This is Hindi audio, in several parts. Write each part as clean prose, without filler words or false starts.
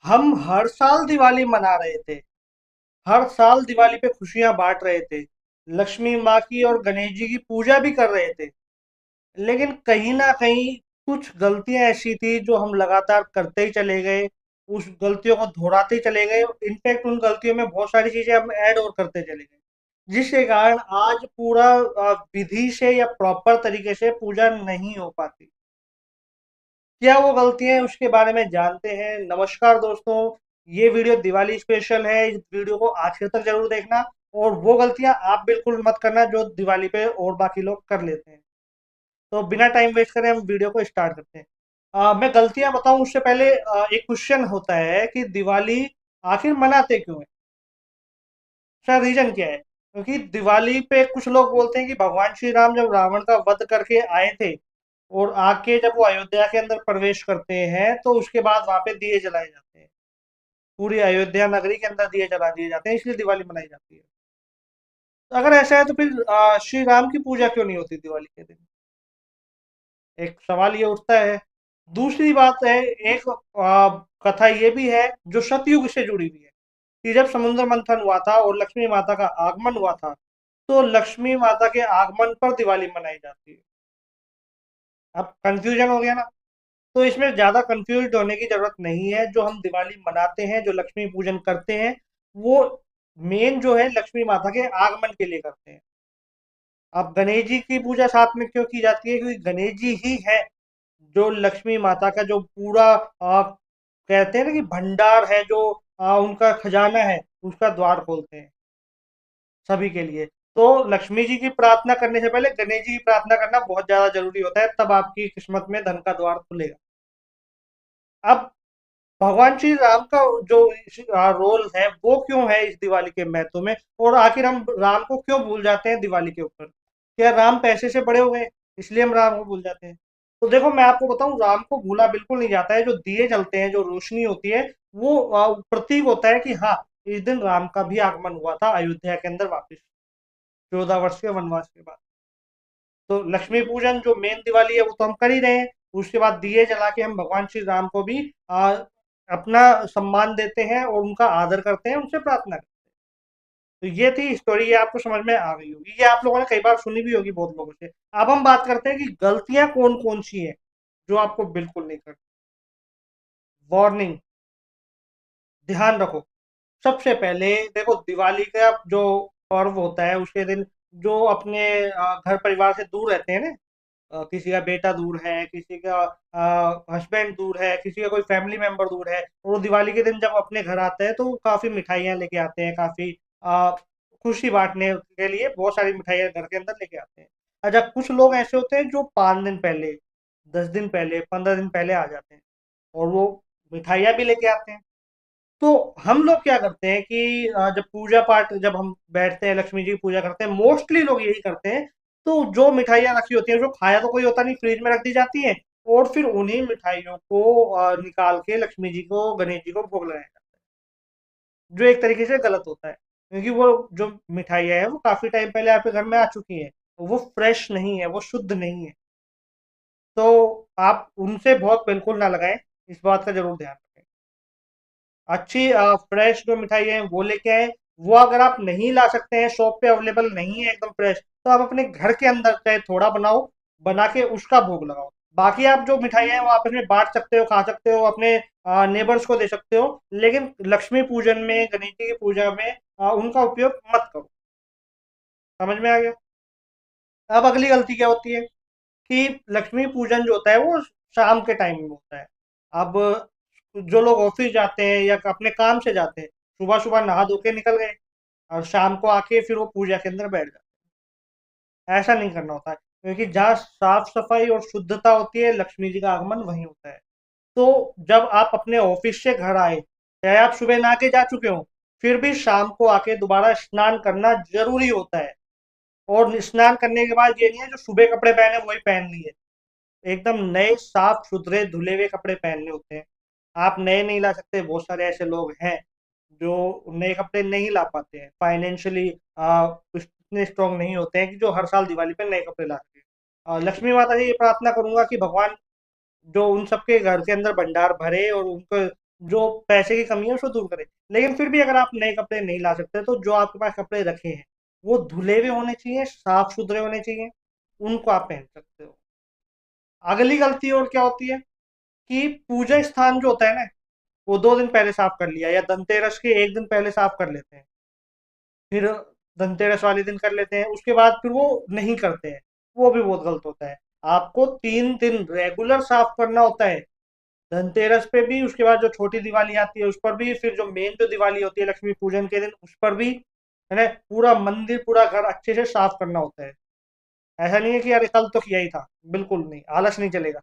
हम हर साल दिवाली मना रहे थे। हर साल दिवाली पे खुशियां बांट रहे थे। लक्ष्मी माँ की और गणेश जी की पूजा भी कर रहे थे। लेकिन कहीं ना कहीं कुछ गलतियां ऐसी थी जो हम लगातार करते ही चले गए। उस गलतियों को दोहराते ही चले गए। इनफैक्ट उन गलतियों में बहुत सारी चीजें हम ऐड और करते चले गए, जिसके कारण आज पूरा विधि से या प्रॉपर तरीके से पूजा नहीं हो पाती। क्या वो गलतियां हैं उसके बारे में जानते हैं। नमस्कार दोस्तों, ये वीडियो दिवाली स्पेशल है। इस वीडियो को आखिर तक जरूर देखना। और वो गलतियां आप बिल्कुल मत करना जो दिवाली पे और बाकी लोग कर लेते हैं। तो बिना टाइम वेस्ट करें हम वीडियो को स्टार्ट करते हैं। मैं गलतियां बताऊं उससे पहले एक क्वेश्चन होता है कि दिवाली आखिर मनाते क्यों है। इसका रीजन क्या है? क्योंकि दिवाली पे कुछ लोग बोलते हैं कि भगवान श्री राम जब रावण का वध करके आए थे और आके जब वो अयोध्या के अंदर प्रवेश करते हैं तो उसके बाद वहां पे दिए जलाए जाते हैं। पूरी अयोध्या नगरी के अंदर दिए जला दिए जाते हैं, इसलिए दिवाली मनाई जाती है। तो अगर ऐसा है तो फिर श्री राम की पूजा क्यों नहीं होती दिवाली के दिन? एक सवाल ये उठता है। दूसरी बात है, एक कथा ये भी है जो सतयुग से जुड़ी हुई है कि जब समुद्र मंथन हुआ था और लक्ष्मी माता का आगमन हुआ था, तो लक्ष्मी माता के आगमन पर दिवाली मनाई जाती है। अब कंफ्यूजन हो गया ना? तो इसमें ज्यादा कंफ्यूज होने की जरूरत नहीं है। जो हम दिवाली मनाते हैं, जो लक्ष्मी पूजन करते हैं, वो मेन जो है लक्ष्मी माता के आगमन के लिए करते हैं। अब गणेश जी की पूजा साथ में क्यों की जाती है? क्योंकि गणेश जी ही है जो लक्ष्मी माता का जो पूरा कहते हैं ना कि भंडार है, जो उनका खजाना है, उसका द्वार खोलते हैं सभी के लिए। तो लक्ष्मी जी की प्रार्थना करने से पहले गणेश जी की प्रार्थना करना बहुत ज्यादा जरूरी होता है, तब आपकी किस्मत में धन का द्वार खुलेगा। अब भगवान श्री राम का जो रोल है वो क्यों है इस दिवाली के महत्व में, और आखिर हम राम को क्यों भूल जाते हैं दिवाली के ऊपर? क्या राम पैसे से बड़े हो गए इसलिए हम राम को भूल जाते हैं? तो देखो, मैं आपको बताऊं, राम को भूला बिल्कुल नहीं जाता है। जो दिए जलते हैं, जो रोशनी होती है, वो प्रतीक होता है कि हाँ, इस दिन राम का भी आगमन हुआ था अयोध्या के अंदर वापस, 14 वर्ष के वनवास के बाद। तो लक्ष्मी पूजन जो मेन दिवाली है वो तो हम कर ही रहे हैं। उसके बाद दिए जला के हम भगवान श्री राम को भी अपना सम्मान देते हैं और उनका आदर करते हैं, उनसे प्रार्थना करते हैं। तो ये थी स्टोरी, ये आपको समझ में आ गई होगी, ये आप लोगों ने कई बार सुनी भी होगी बहुत लोगों से। अब हम बात करते हैं कि गलतियां कौन कौन सी हैं जो आपको बिल्कुल नहीं करनी। वार्निंग, ध्यान रखो। सबसे पहले देखो, दिवाली का जो पर्व होता है उसके दिन जो अपने घर परिवार से दूर रहते हैं ना, किसी का बेटा दूर है, किसी का हस्बैंड दूर है, किसी का कोई फैमिली मेंबर दूर है, और वो दिवाली के दिन जब अपने घर आते हैं तो वो काफी मिठाइयाँ लेके आते हैं, काफी आ, खुशी बांटने के लिए बहुत सारी मिठाइयाँ घर के अंदर लेके आते हैं। अच्छा, कुछ लोग ऐसे होते हैं जो 5 दिन पहले, 10 दिन पहले, 15 दिन पहले आ जाते हैं और वो मिठाइयाँ भी लेके आते हैं। तो हम लोग क्या करते हैं कि जब पूजा पाठ, जब हम बैठते हैं लक्ष्मी जी की पूजा करते हैं, मोस्टली लोग यही करते हैं। तो जो मिठाइयाँ रखी होती हैं, जो खाया तो कोई होता नहीं, फ्रिज में रख दी जाती है, और फिर उन्हीं मिठाइयों को निकाल के लक्ष्मी जी को, गणेश जी को भोग लगाया जाता है, जो एक तरीके से गलत होता है। क्योंकि वो जो मिठाइयाँ है वो काफी टाइम पहले आपके घर में आ चुकी है, वो फ्रेश नहीं है, वो शुद्ध नहीं है। तो आप उनसे भोग बिल्कुल ना लगाएं, इस बात का जरूर ध्यान रखें। अच्छी फ्रेश जो मिठाई है वो लेके आए। वो अगर आप नहीं ला सकते हैं, शॉप पे अवेलेबल नहीं है एकदम फ्रेश, तो आप अपने घर के अंदर चाहे थोड़ा बनाओ, बना के उसका भोग लगाओ। बाकी आप जो मिठाई है वो आपस में बांट सकते हो, खा सकते हो, अपने नेबर्स को दे सकते हो, लेकिन लक्ष्मी पूजन में, गणेश जी की पूजा में उनका उपयोग मत करो। समझ में आ गया? अब अगली गलती क्या होती है कि लक्ष्मी पूजन जो होता है वो शाम के टाइम में होता है। अब जो लोग ऑफिस जाते हैं या अपने काम से जाते हैं, सुबह सुबह नहा धो के निकल गए और शाम को आके फिर वो पूजा के अंदर बैठ जाते हैं। ऐसा नहीं करना होता है, क्योंकि जहाँ साफ सफाई और शुद्धता होती है, लक्ष्मी जी का आगमन वहीं होता है। तो जब आप अपने ऑफिस से घर आए, चाहे आप सुबह नहा के जा चुके हो, फिर भी शाम को आके दोबारा स्नान करना जरूरी होता है। और स्नान करने के बाद ये नहीं है जो सुबह कपड़े पहने वही पहन लिए। एकदम नए साफ सुथरे धुले हुए कपड़े पहनने होते हैं। आप नए नहीं ला सकते, बहुत सारे ऐसे लोग हैं जो नए कपड़े नहीं ला पाते हैं, फाइनेंशियली इतने स्ट्रांग नहीं होते हैं कि जो हर साल दिवाली पे नए कपड़े ला सके। लक्ष्मी माता से ये प्रार्थना करूंगा कि भगवान जो उन सबके घर के अंदर भंडार भरे और उनको जो पैसे की कमी है उसको दूर करे। लेकिन फिर भी अगर आप नए कपड़े नहीं ला सकते तो जो आपके पास कपड़े रखे हैं वो धुले हुए होने चाहिए, साफ सुथरे होने चाहिए, उनको आप पहन सकते हो। अगली गलती और क्या होती है कि पूजा स्थान जो होता है ना, वो 2 दिन पहले साफ कर लिया, या धनतेरस के एक दिन पहले साफ कर लेते हैं, फिर धनतेरस वाले दिन कर लेते हैं, उसके बाद फिर वो नहीं करते हैं। वो भी बहुत गलत होता है। आपको 3 दिन रेगुलर साफ करना होता है, धनतेरस पे भी, उसके बाद जो छोटी दिवाली आती है उस पर भी, फिर जो मेन जो दिवाली होती है लक्ष्मी पूजन के दिन उस पर भी, है ना। पूरा मंदिर पूरा घर अच्छे से साफ करना होता है। ऐसा नहीं है कि अरे कल तो किया ही था, बिल्कुल नहीं, आलस नहीं चलेगा,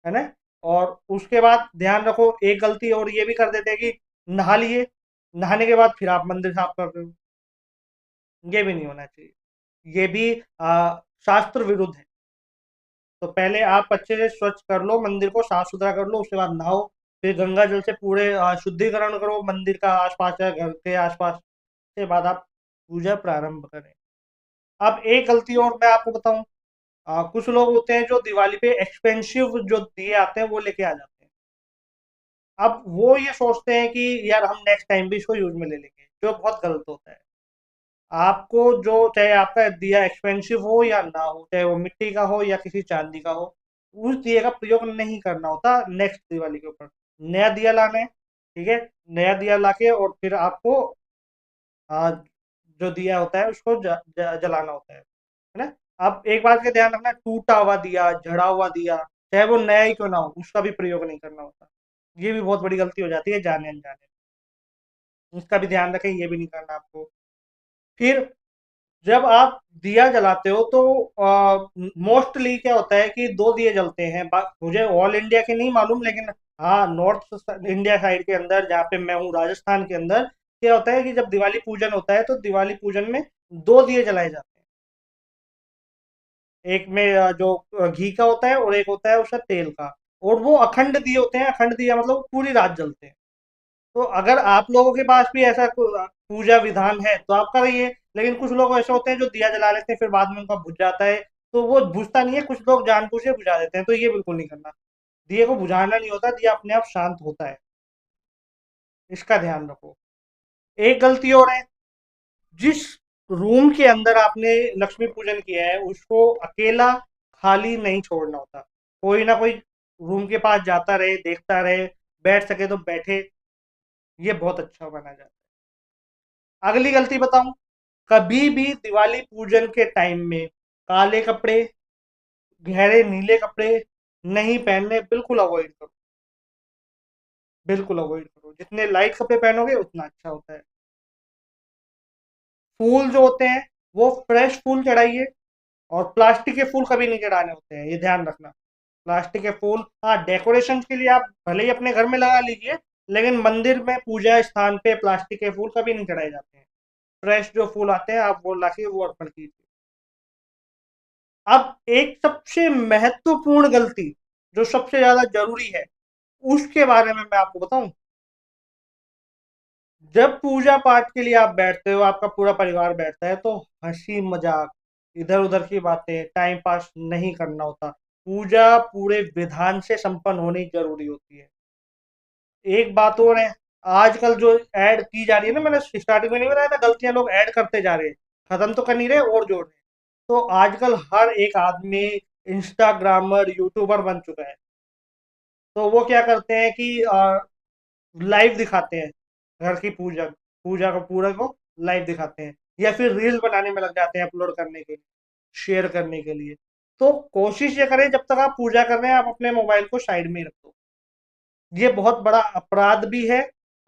है ना। और उसके बाद ध्यान रखो, एक गलती और ये भी कर देते हैं कि नहा लिए, नहाने के बाद फिर आप मंदिर साफ कर रहे हो। ये भी नहीं होना चाहिए, ये भी शास्त्र विरुद्ध है। तो पहले आप अच्छे से स्वच्छ कर लो, मंदिर को साफ सुथरा कर लो, उसके बाद नहाओ, फिर गंगा जल से पूरे शुद्धिकरण करो मंदिर का आसपास या घर के आसपास, के बाद आप पूजा प्रारंभ करें। अब एक गलती और मैं आपको बताऊं, कुछ लोग होते हैं जो दिवाली पे एक्सपेंसिव जो दिए आते हैं वो लेके आ जाते हैं। अब वो ये सोचते हैं कि यार हम नेक्स्ट टाइम भी इसको यूज में ले लेंगे, जो बहुत गलत होता है। आपको जो, चाहे आपका दिया एक्सपेंसिव हो या ना हो, चाहे वो मिट्टी का हो या किसी चांदी का हो, उस दिए का प्रयोग नहीं करना होता नेक्स्ट दिवाली के ऊपर। नया दिया लाना है, ठीक है, नया दिया लाके और फिर आपको आ, जो दिया होता है उसको जलाना होता है ना। अब एक बात का ध्यान रखना, टूटा हुआ दिया, झड़ा हुआ दिया, चाहे वो नया ही क्यों ना हो, उसका भी प्रयोग नहीं करना होता। ये भी बहुत बड़ी गलती हो जाती है जाने अनजाने में। इसका भी ध्यान रखें, ये भी नहीं करना आपको। फिर जब आप दिया जलाते हो तो मोस्टली क्या होता है कि 2 दिए जलते हैं। मुझे ऑल इंडिया के नहीं मालूम, लेकिन हाँ नॉर्थ इंडिया साइड के अंदर जहाँ पे मैं हूँ राजस्थान के अंदर, क्या होता है कि जब दिवाली पूजन होता है तो दिवाली पूजन में 2 दिए जलाए जाते हैं। एक में जो घी का होता है और एक होता है उसका तेल का। और वो अखंड दिए होते हैं, अखंड दिया मतलब पूरी रात जलते हैं। तो अगर आप लोगों के पास भी ऐसा पूजा विधान है तो आप करिए। लेकिन कुछ लोग ऐसे होते हैं जो दिया जला लेते हैं फिर बाद में उनका बुझ जाता है, तो वो बुझता नहीं है, कुछ लोग जानबूझ के बुझा देते हैं, तो ये बिल्कुल नहीं करना। दिए को बुझाना नहीं होता, दिया अपने आप शांत होता है, इसका ध्यान रखो। एक गलती और है, जिस रूम के अंदर आपने लक्ष्मी पूजन किया है उसको अकेला खाली नहीं छोड़ना होता। कोई ना कोई रूम के पास जाता रहे, देखता रहे, बैठ सके तो बैठे, ये बहुत अच्छा माना जाता है। अगली गलती बताऊं, कभी भी दिवाली पूजन के टाइम में काले कपड़े, गहरे नीले कपड़े नहीं पहनने, बिल्कुल अवॉइड करो, बिल्कुल अवॉइड करो। जितने लाइट कपड़े पहनोगे उतना अच्छा होता है। फूल जो होते हैं वो फ्रेश फूल चढ़ाइए, और प्लास्टिक के फूल कभी नहीं चढ़ाने होते हैं, ये ध्यान रखना। प्लास्टिक के फूल हाँ डेकोरेशन के लिए आप भले ही अपने घर में लगा लीजिए, लेकिन मंदिर में पूजा स्थान पे प्लास्टिक के फूल कभी नहीं चढ़ाए जाते हैं। फ्रेश जो फूल आते हैं आप वो लाके वो अर्पण कीजिए। अब एक सबसे महत्वपूर्ण गलती, जो सबसे ज्यादा जरूरी है, उसके बारे में मैं आपको बताऊं। जब पूजा पाठ के लिए आप बैठते हो, आपका पूरा परिवार बैठता है, तो हंसी मजाक, इधर उधर की बातें, टाइम पास नहीं करना होता। पूजा पूरे विधान से संपन्न होनी जरूरी होती है। एक बात और है, आजकल जो ऐड की जा रही है ना, मैंने स्टार्टिंग में नहीं बताया था, गलतियां लोग ऐड करते जा रहे हैं, खत्म तो कर नहीं रहे और जोड़ रहे हैं। तो आजकल हर एक आदमी इंस्टाग्रामर, यूट्यूबर बन चुका है। तो वो क्या करते हैं कि लाइव दिखाते हैं घर की पूजा, पूजा को पूरा को लाइव दिखाते हैं, या फिर रील बनाने में लग जाते हैं अपलोड करने के लिए, शेयर करने के लिए। तो कोशिश ये करें जब तक आप पूजा कर रहे हैं आप अपने मोबाइल को साइड में ही रख दो। ये बहुत बड़ा अपराध भी है,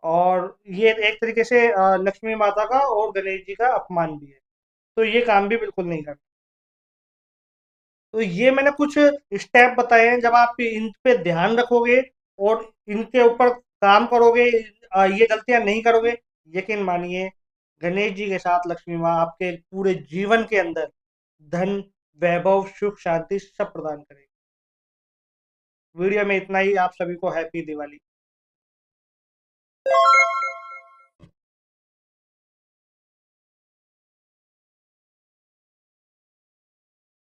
और ये एक तरीके से लक्ष्मी माता का और गणेश जी का अपमान भी है। तो ये काम भी बिल्कुल नहीं करना। तो ये मैंने कुछ स्टेप बताए हैं, जब आप इन पे ध्यान रखोगे और इनके ऊपर काम करोगे, ये गलतियां नहीं करोगे, यकीन मानिए गणेश जी के साथ लक्ष्मी माँ आपके पूरे जीवन के अंदर धन, वैभव, सुख, शांति सब प्रदान करेगी। वीडियो में इतना ही, आप सभी को हैप्पी दिवाली।